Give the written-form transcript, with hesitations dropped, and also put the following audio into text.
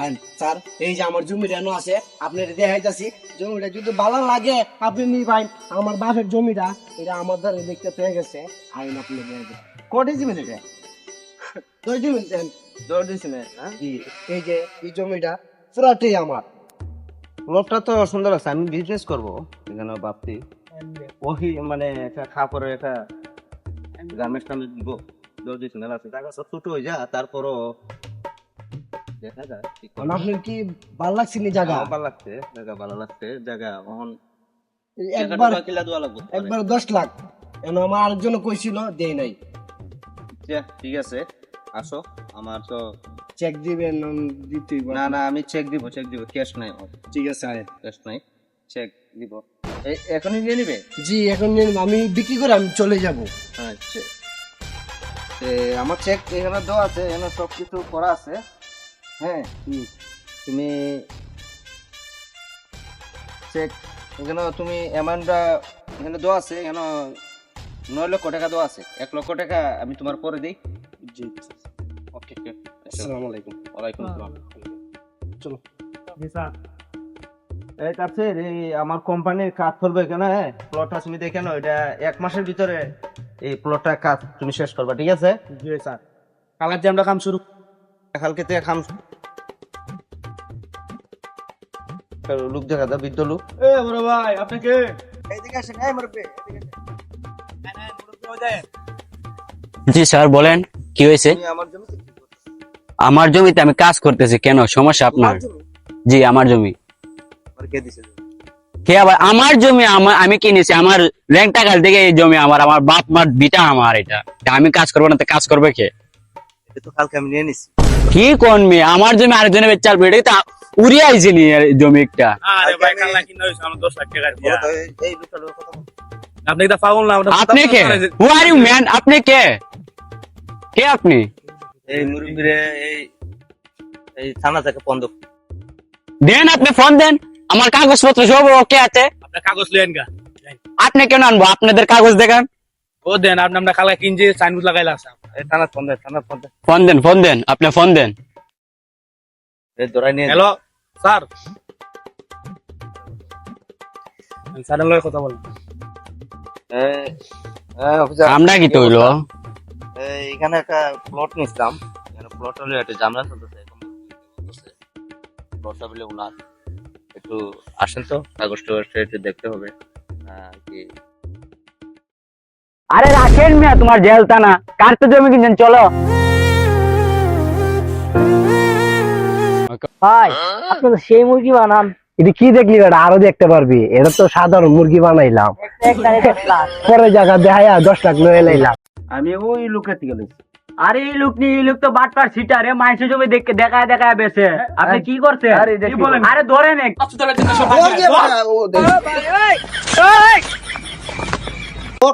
আর sir এই যে আমার জমিটা এনো আছে আপনার দেখাইতাছি, জমিটা যদি ভালো লাগে আপনি নিবাই। আমার বাপের জমিটা এটা আমার দ্বারা দেখতে পেয়ে গেছে, আইন আপনি কোটি দিবেন এটা? 10 দিবেন। 10 দিছেন না? জি, এই যে এই জমিটা পুরাটাই আমার। লোকটা তো সুন্দর আছে, আমি বিজনেস করবো এখানে ভাবছি। ওহি মানে একটা খাপড়ের একটা গার্মেন্টস টার্মেন্টস দিব। 10 দিছেন আছে, টাকা সব ছোট হয়ে যা, তারপরও দেখা যায় কি করে। আপনার কি ভালো লাগছে নি জায়গা? ভালো লাগছে জায়গা, ভালো লাগছে জায়গা। এখন একবার কিলা দেওয়া লাগবে। একবার 10 লাখ এনো আমার আরেকজন কইছিল দেই নাই। আচ্ছা, ঠিক আছে, আসো। আমার তো চেক দিবেন দিতেই না না, আমি চেক দিব, ক্যাশ নাই, ঠিক আছে আয়। ক্যাশ নাই, চেক দিব। এখনই নিয়ে নিবে? জি এখন নিন, আমি বিক্রি করে আমি চলে যাব। আচ্ছা, আমার চেক এখানে দেওয়া আছে, এখানে সব কিছু করা আছে। হ্যাঁ, তুমি চেক এখানে তুমি অ্যামাউন্টটা এখানে দেওয়া আছে, এখানে 9 লক্ষ টাকা দেওয়া আছে। 1 লক্ষ টাকা আমি তোমার পরে দিই। জি, ওকে, আসসালামু আলাইকুম। ওয়ালাইকুম আসসালাম। চলো। জি স্যার। এই কাছে এই আমার কোম্পানির কাজ চলবে এখানে, প্লটটা তুমি দেখে নাও। এটা 1 মাসের ভিতরে এই প্লটটা কাজ তুমি শেষ করবা, ঠিক আছে? জি স্যার, কালকে যে আমরা কাম শুরু। কালকে থেকে খাম লোক দেখা যায়, বৃদ্ধ লোক। এ বড় ভাই, আপনি কে? এইদিকে আসেন, এই মুরব্বি, এদিকে আসেন। জি স্যার বলেন, কি হয়েছে? তুমি আমার জমিতে কি করছো? আমার জমিতে আমি কাজ করতেছি, কেন সমস্যা আপনার? তোমার জমি? জি আমার জমি। আর কে দিছে জমি? কে আবার আমার জমি? আমি কিনেছি, আমার র্যাঙ্ক টাকাল থেকে এই জমি আমার, আমার বাপ মার বিটা আমার। এটা তা আমি কাজ করবো না তো কাজ করবে কে? এটা তো কালকে আমি নিয়ে নিছি। কি কোন মেয়ে আমার জমি আরেকজনের বেচাল, এটা তো উড়িয়ে আইছে নি জমি একটা। আরে ভাই, কালকে কিনা হইছে আমার 10 লাখ টাকা দিয়া। বলো তো, এই লোকটার কথা বলো। আপনি কি পাগল না? আপনি কে? হু আর ইউ ম্যান? আপনি কে? কে আপনি? এই মুরব্বিরে এই থানা থেকে বন্ধ। দেন আপনি ফোন দেন, আমার কাগজপত্র সব ওকে আছে। আপনি কাগজ লয়েন গা। আপনি কেন আনবো? আপনাদের কাগজ দেখান। ও দেন, আপনি আমরা কালকে কিনছি, সাইনবোর্ড লাগাইলা আছে। এই থানা বন্ধ, থানা বন্ধ। ফোন দেন, আপনি ফোন দেন। এই ধরাই নিয়ে হ্যালো স্যার, স্যারের লগে কথা বলেন। অফিসার, আমরা কি তৈল? এখানে একটা প্লট নিছিলাম। এখানে প্লট হলে একটা ঝামেলা চলতেছে, প্লটটা বলে উনার একটু আসেন তো, কাগজ টাগজটা একটু দেখতে হবে কি। আরে রাখেন মিয়া, তোমার জেলতা না, কার তো জমি কিনছেন, চলো। ভাই আপনি তো সেই মুরগি বানান, এটা কি দেখলি? এটা আরো দেখতে পারবি, এটা তো সাধারণ মুরগি বানাইলাম, পরে জায়গা দেখাইয়া 10 লাখ লয়ে লাইলাম। আমি ওই লোকের থেকে লইছি। আরে এই লোক তো বাটপার সিটারে মাইসে জমি দেখে দেখায় বেছে। আপনি কি করছেন? কি বলেন? আরে ধরেন এক ও,